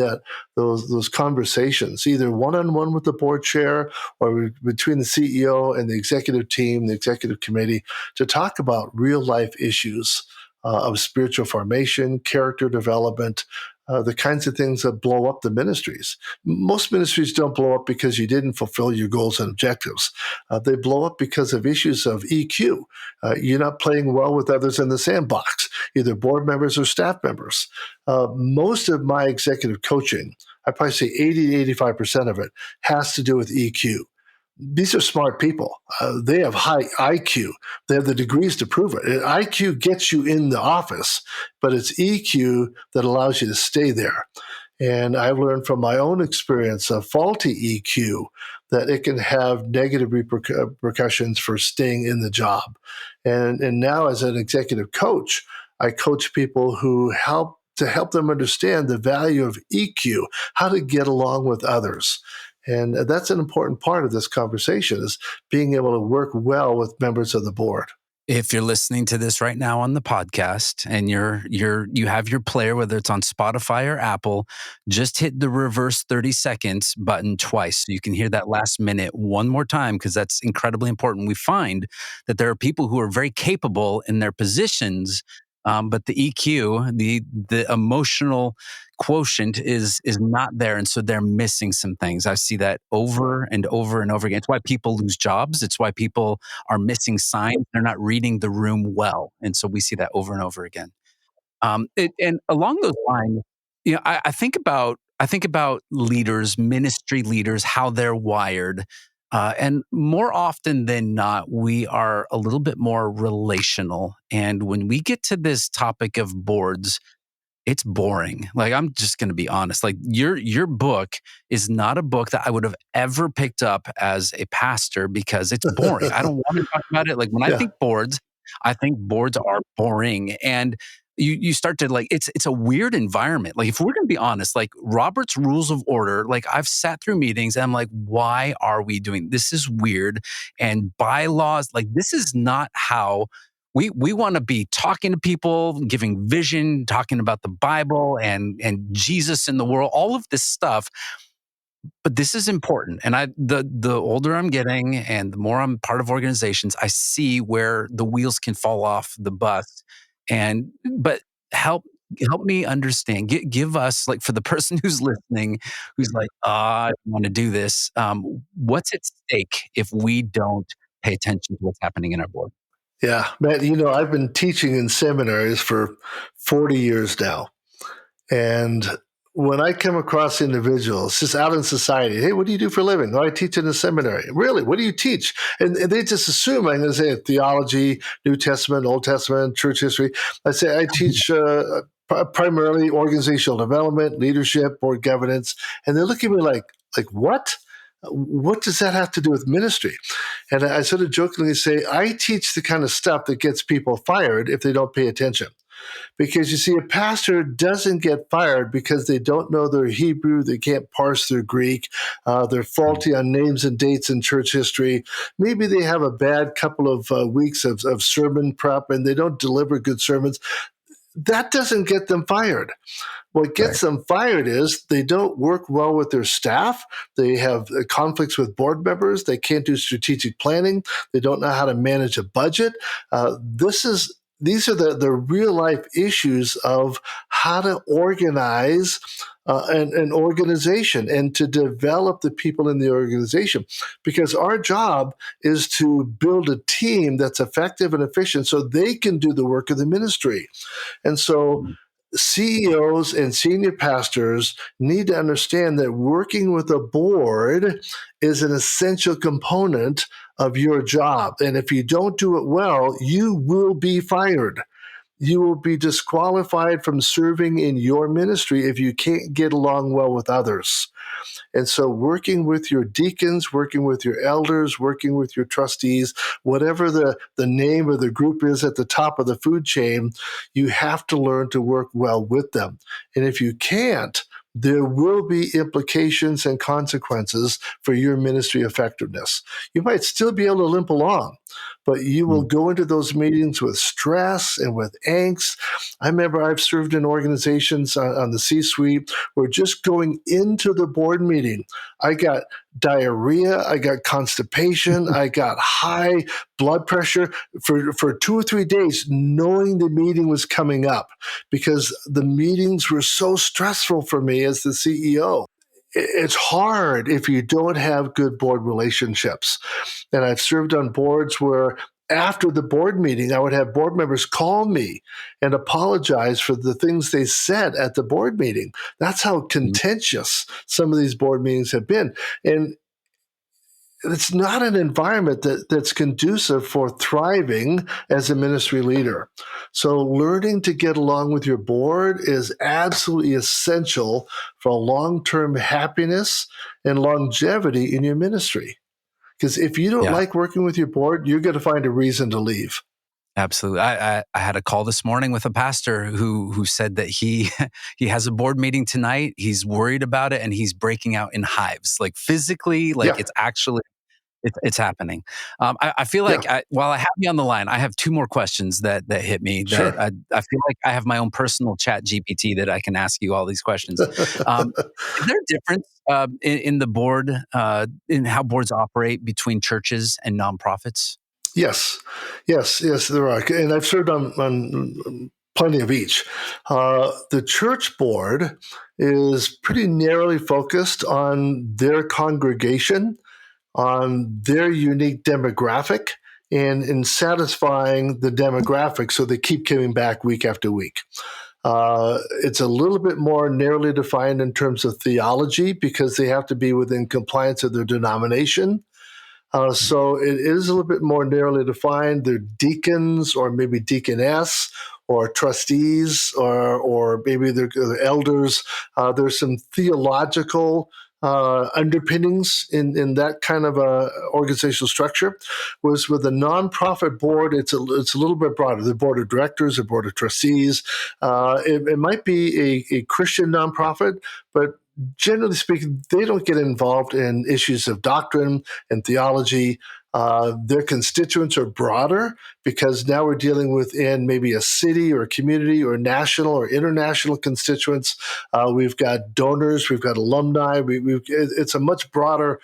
those conversations, either one-on-one with the board chair or between the CEO and the executive team, the executive committee, to talk about real life issues of spiritual formation, character development, the kinds of things that blow up the ministries. Most ministries don't blow up because you didn't fulfill your goals and objectives. They blow up because of issues of EQ. You're not playing well with others in the sandbox, either board members or staff members. Most of my executive coaching, I probably say 80 to 85% of it, has to do with EQ. These are smart people. They have high IQ. They have the degrees to prove it. And IQ gets you in the office, but it's EQ that allows you to stay there. And I've learned from my own experience of faulty EQ that it can have negative repercussions for staying in the job. And now, as an executive coach, I coach people who help them understand the value of EQ, how to get along with others. And that's an important part of this conversation is being able to work well with members of the board. If you're listening to this right now on the podcast and you have your player, whether it's on Spotify or Apple, just hit the reverse 30 seconds button twice so you can hear that last minute one more time, because that's incredibly important. We find that there are people who are very capable in their positions, but the EQ, the emotional quotient is not there, and so they're missing some things. I see that over and over and over again. It's why people lose jobs. It's why people are missing signs. They're not reading the room well, and so we see that over and over again. And along those lines, I think about leaders, ministry leaders, how they're wired. And more often than not, we are a little bit more relational. And when we get to this topic of boards, it's boring. Like, I'm just going to be honest. Like, your book is not a book that I would have ever picked up as a pastor because it's boring. I don't want to talk about it. Like, when I Yeah. think boards, I think boards are boring. And you start to, like, it's a weird environment. Like, if we're going to be honest, like Robert's Rules of Order, like I've sat through meetings and I'm like, why are we doing this? Is weird. And bylaws, like, this is not how we want to be talking to people, giving vision, talking about the Bible and Jesus in the world, all of this stuff. But this is important. And the older I'm getting and the more I'm part of organizations, I see where the wheels can fall off the bus. And but help help me understand. Give us, like, for the person who's listening, who's like, I don't want to do this. What's at stake if we don't pay attention to what's happening in our board? Yeah, Matt, I've been teaching in seminaries for 40 years now. And when I come across individuals just out in society, hey, what do you do for a living? Oh, I teach in a seminary. Really? What do you teach? And they just assume I'm going to say theology, New Testament, Old Testament, church history. I say I teach primarily organizational development, leadership, board governance. And they look at me like what? What does that have to do with ministry? And I sort of jokingly say, I teach the kind of stuff that gets people fired if they don't pay attention. Because you see, a pastor doesn't get fired because they don't know their Hebrew, they can't parse their Greek, they're faulty on names and dates in church history. Maybe they have a bad couple of weeks of sermon prep and they don't deliver good sermons. That doesn't get them fired. What gets them fired is they don't work well with their staff. They have conflicts with board members. They can't do strategic planning. They don't know how to manage a budget. These are the real life issues of how to organize an organization and to develop the people in the organization. Because our job is to build a team that's effective and efficient so they can do the work of the ministry. And so CEOs and senior pastors need to understand that working with a board is an essential component of your job. And if you don't do it well, you will be fired. You will be disqualified from serving in your ministry if you can't get along well with others. And so working with your deacons, working with your elders, working with your trustees, whatever the name of the group is at the top of the food chain, you have to learn to work well with them. And if you can't, there will be implications and consequences for your ministry effectiveness. You might still be able to limp along, but you will go into those meetings with stress and with angst. I remember I've served in organizations on the C-suite where just going into the board meeting, I got diarrhea, I got constipation, I got high blood pressure for 2 or 3 days, knowing the meeting was coming up because the meetings were so stressful for me as the CEO. It's hard if you don't have good board relationships. And I've served on boards where after the board meeting, I would have board members call me and apologize for the things they said at the board meeting. That's how contentious some of these board meetings have been. And it's not an environment that's conducive for thriving as a ministry leader. So learning to get along with your board is absolutely essential for long-term happiness and longevity in your ministry. Because if you don't Yeah. like working with your board, you're going to find a reason to leave. Absolutely. I had a call this morning with a pastor who said that he he has a board meeting tonight. He's worried about it and he's breaking out in hives, like physically, like Yeah, it's actually it's happening. I feel yeah, like while I have you on the line, I have two more questions that hit me. That sure. I feel like I have my own personal Chat GPT that I can ask you all these questions. Is there a difference in the board in how boards operate between churches and nonprofits? Yes, yes, there are. And I've served on plenty of each. The church board is pretty narrowly focused on their congregation, on their unique demographic, and in satisfying the demographic so they keep coming back week after week. It's a little bit more narrowly defined in terms of theology because they have to be within compliance of their denomination. So it is a little bit more narrowly defined. They're deacons or maybe deaconess or trustees or maybe they're elders. There's some theological underpinnings in that kind of a organizational structure. Whereas with a nonprofit board, it's a little bit broader. The board of directors, the board of trustees. It might be a Christian nonprofit, but generally speaking, they don't get involved in issues of doctrine and theology. Their constituents are broader because now we're dealing within maybe a city or a community or national or international constituents. We've got donors, we've got alumni. It's a much broader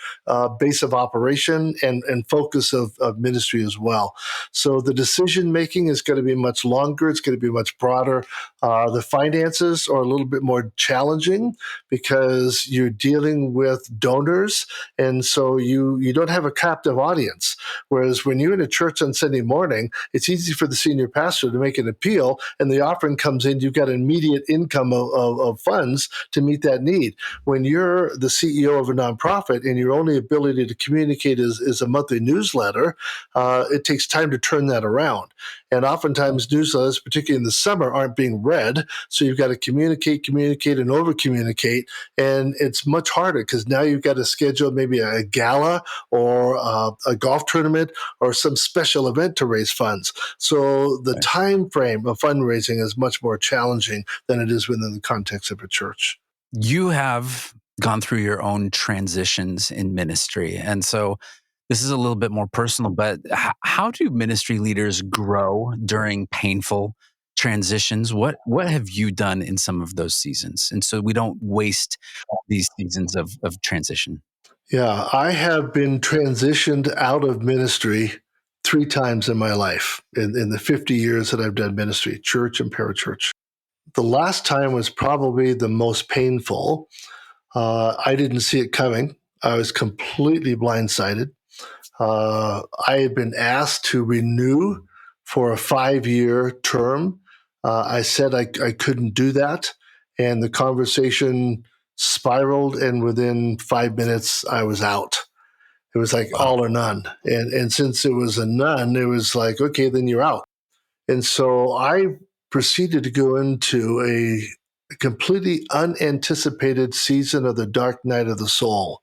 base of operation and focus of ministry as well. So the decision making is going to be much longer. It's going to be much broader. The finances are a little bit more challenging because you're dealing with donors, and so you don't have a captive audience. Whereas when you're in a church on Sunday morning, it's easy for the senior pastor to make an appeal, and the offering comes in. You've got immediate income of funds to meet that need. When you're the CEO of a nonprofit and your only ability to communicate is a monthly newsletter, it takes time to turn that around. And oftentimes newsletters, particularly in the summer, aren't being read. So you've got to communicate, and over-communicate. And it's much harder because now you've got to schedule maybe a gala or a golf tournament or some special event to raise funds. So the time frame of fundraising is much more challenging than it is within the context of a church. You have gone through your own transitions in ministry. And so this is a little bit more personal, but how do ministry leaders grow during painful transitions? What have you done in some of those seasons? And so we don't waste these seasons of transition. Yeah, I have been transitioned out of ministry 3 times in my life in the 50 years that I've done ministry, church and parachurch. The last time was probably the most painful. I didn't see it coming. I was completely blindsided. I had been asked to renew for a 5-year term. I said I couldn't do that. And the conversation spiraled, and within 5 minutes, I was out. It was like all or none. And since it was a none, it was like, okay, then you're out. And so I proceeded to go into a completely unanticipated season of the dark night of the soul.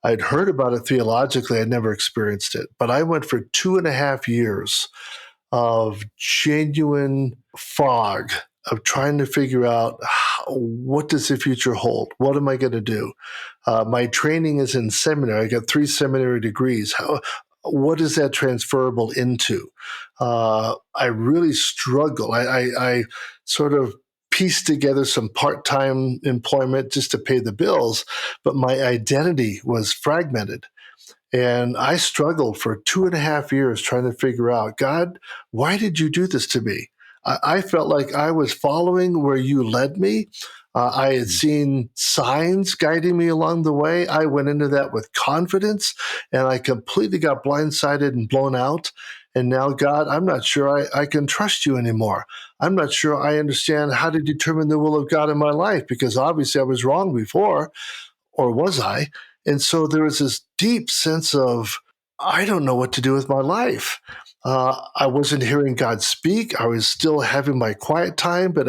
I'd heard about it theologically. I'd never experienced it. But I went for 2.5 years of genuine fog of trying to figure out what does the future hold? What am I going to do? My training is in seminary. I got 3 seminary degrees. What is that transferable into? I really struggle. I sort of pieced together some part-time employment just to pay the bills, but my identity was fragmented. And I struggled for 2.5 years trying to figure out, God, why did you do this to me? I felt like I was following where you led me. I had seen signs guiding me along the way. I went into that with confidence, and I completely got blindsided and blown out. And now, God, I'm not sure I can trust you anymore. I'm not sure I understand how to determine the will of God in my life, because obviously I was wrong before, or was I? And so there was this deep sense of, I don't know what to do with my life. I wasn't hearing God speak. I was still having my quiet time, but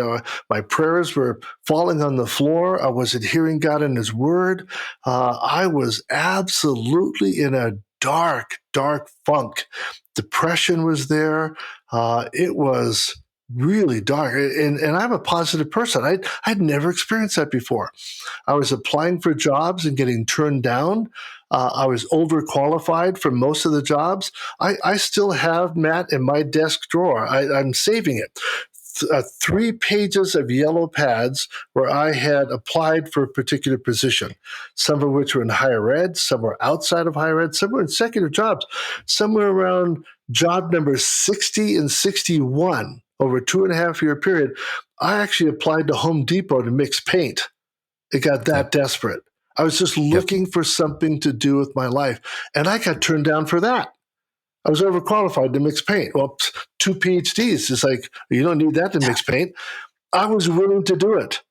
my prayers were falling on the floor. I wasn't hearing God in His Word. I was absolutely in a dark, dark funk. Depression was there. It was really dark. And I'm a positive person. I'd never experienced that before. I was applying for jobs and getting turned down. I was overqualified for most of the jobs. I still have, Matt, in my desk drawer. I'm saving it. 3 pages of yellow pads where I had applied for a particular position, some of which were in higher ed, some were outside of higher ed, some were in executive jobs, somewhere around job number 60 and 61 over a 2.5-year period. I actually applied to Home Depot to mix paint. It got that desperate. I was just looking for something to do with my life. And I got turned down for that. I was overqualified to mix paint. Well, 2 PhDs. It's like, you don't need that to mix paint. I was willing to do it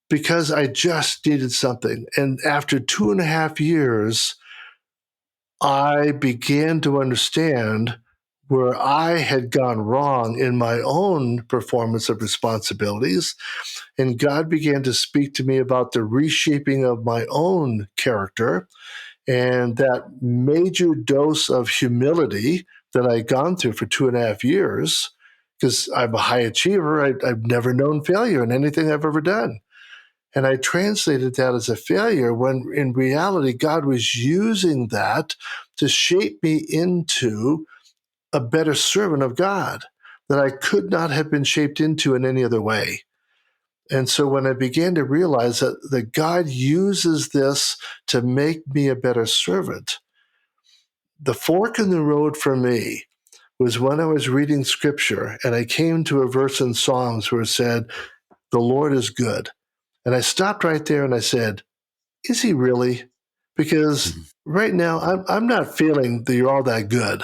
because I just needed something. And after 2.5 years, I began to understand where I had gone wrong in my own performance of responsibilities. And God began to speak to me about the reshaping of my own character and that major dose of humility that I'd gone through for 2.5 years, because I'm a high achiever. I've never known failure in anything I've ever done. And I translated that as a failure when in reality, God was using that to shape me into a better servant of God that I could not have been shaped into in any other way. And so when I began to realize that God uses this to make me a better servant, the fork in the road for me was when I was reading scripture and I came to a verse in Psalms where it said, "The Lord is good." And I stopped right there and I said, "Is he really?" Because right now I'm not feeling that you're all that good.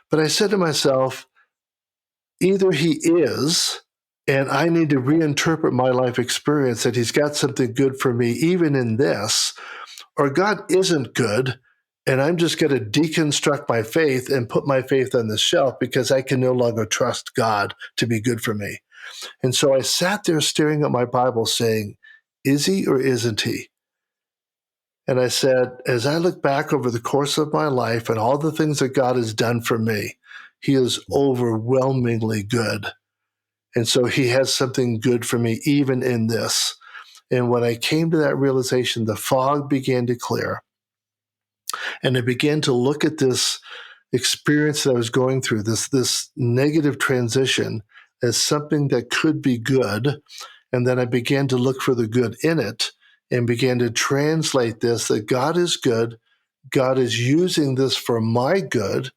But I said to myself, either he is, and I need to reinterpret my life experience that he's got something good for me even in this, or God isn't good, and I'm just going to deconstruct my faith and put my faith on the shelf because I can no longer trust God to be good for me. And so I sat there staring at my Bible saying, is he or isn't he? And I said, as I look back over the course of my life and all the things that God has done for me, he is overwhelmingly good. And so he has something good for me even in this. And when I came to that realization, the fog began to clear. And I began to look at this experience that I was going through, this negative transition, as something that could be good. And then I began to look for the good in it and began to translate this, that God is good, God is using this for my good,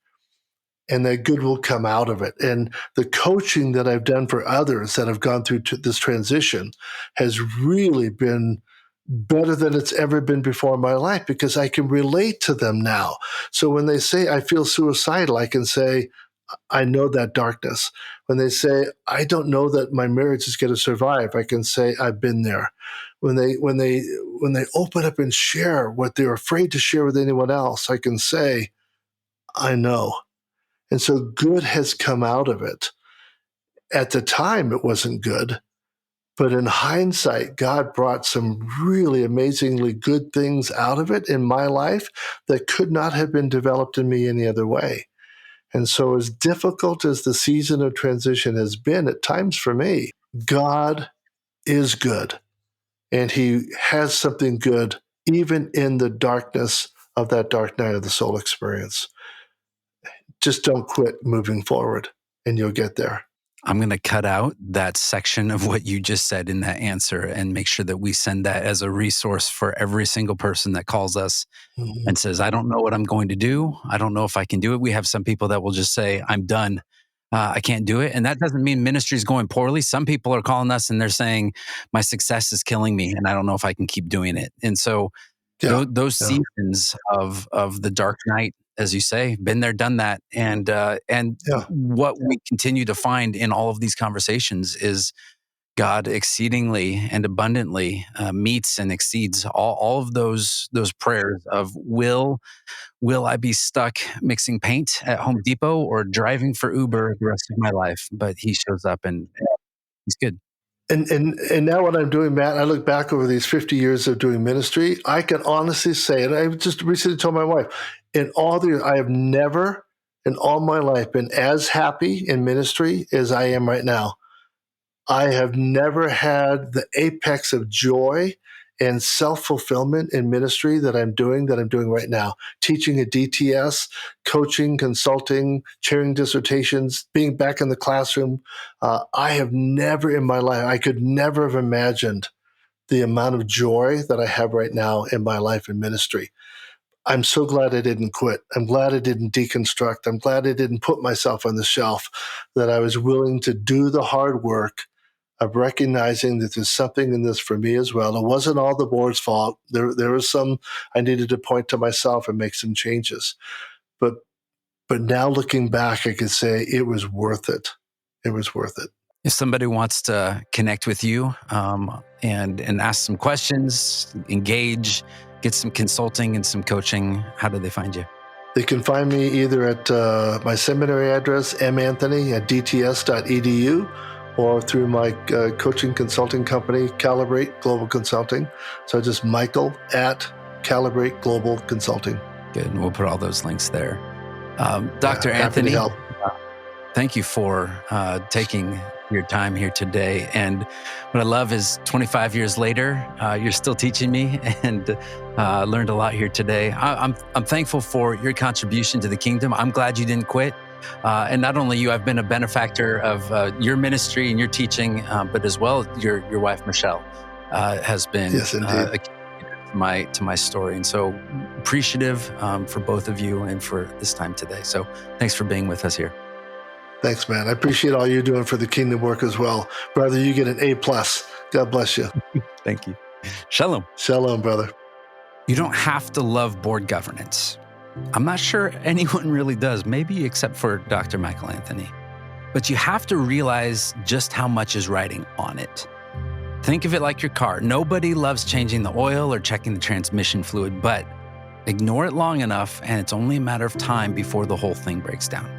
and that good will come out of it. And the coaching that I've done for others that have gone through this transition has really been better than it's ever been before in my life because I can relate to them now. So when they say I feel suicidal, I can say, I know that darkness. When they say, I don't know that my marriage is going to survive, I can say, I've been there. When they open up and share what they're afraid to share with anyone else, I can say, I know. And so good has come out of it. At the time, it wasn't good. But in hindsight, God brought some really amazingly good things out of it in my life that could not have been developed in me any other way. And so, as difficult as the season of transition has been at times for me, God is good. And he has something good even in the darkness of that dark night of the soul experience. Just don't quit moving forward, and you'll get there. I'm going to cut out that section of what you just said in that answer and make sure that we send that as a resource for every single person that calls us and says, I don't know what I'm going to do. I don't know if I can do it. We have some people that will just say, I'm done. I can't do it. And that doesn't mean ministry is going poorly. Some people are calling us and they're saying, my success is killing me and I don't know if I can keep doing it. And so those seasons of the dark night, as you say, been there, done that. And what we continue to find in all of these conversations is God exceedingly and abundantly meets and exceeds all of those prayers of will I be stuck mixing paint at Home Depot or driving for Uber the rest of my life? But he shows up and he's good. And now what I'm doing, Matt, I look back over these 50 years of doing ministry, I can honestly say, and I just recently told my wife, in all the years, I have never in all my life been as happy in ministry as I am right now. I have never had the apex of joy and self-fulfillment in ministry that I'm doing right now. Teaching at DTS, coaching, consulting, chairing dissertations, being back in the classroom. I have never in my life, I could never have imagined the amount of joy that I have right now in my life in ministry. I'm so glad I didn't quit. I'm glad I didn't deconstruct. I'm glad I didn't put myself on the shelf, that I was willing to do the hard work of recognizing that there's something in this for me as well. It wasn't all the board's fault. There was some I needed to point to myself and make some changes. But now looking back, I could say it was worth it. It was worth it. If somebody wants to connect with you and ask some questions, engage, get some consulting and some coaching, how do they find you? They can find me either at my seminary address, manthony@dts.edu, or through my coaching consulting company, Calibrate Global Consulting. So just Michael at Calibrate Global Consulting. Good. And we'll put all those links there. Dr. Anthony, thank you for taking your time here today. And what I love is 25 years later, you're still teaching me, and learned a lot here today. I'm thankful for your contribution to the kingdom. I'm glad you didn't quit. And not only you, I've been a benefactor of your ministry and your teaching, but as well your wife, Michelle, has been yes, indeed. To my story. And so appreciative for both of you and for this time today. So thanks for being with us here. Thanks, man. I appreciate all you're doing for the kingdom work as well. Brother, you get an A+. God bless you. Thank you. Shalom. Shalom, brother. You don't have to love board governance. I'm not sure anyone really does, maybe except for Dr. Michael Anthony. But you have to realize just how much is riding on it. Think of it like your car. Nobody loves changing the oil or checking the transmission fluid, but ignore it long enough and it's only a matter of time before the whole thing breaks down.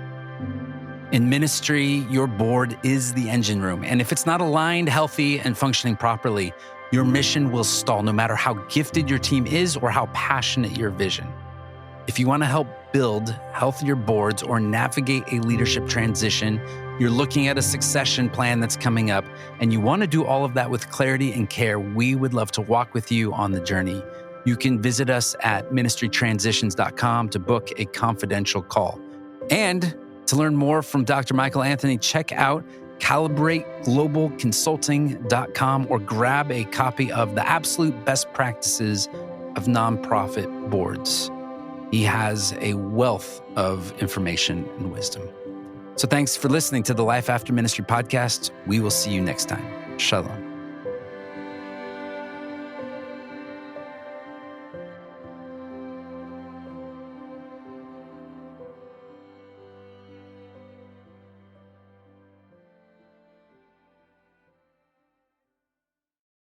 In ministry, your board is the engine room. And if it's not aligned, healthy, and functioning properly, your mission will stall no matter how gifted your team is or how passionate your vision. If you want to help build healthier boards or navigate a leadership transition, you're looking at a succession plan that's coming up, and you want to do all of that with clarity and care, we would love to walk with you on the journey. You can visit us at ministrytransitions.com to book a confidential call. And to learn more from Dr. Michael Anthony, check out calibrateglobalconsulting.com or grab a copy of The Absolute Best Practices of Nonprofit Boards. He has a wealth of information and wisdom. So thanks for listening to the Life After Ministry podcast. We will see you next time. Shalom.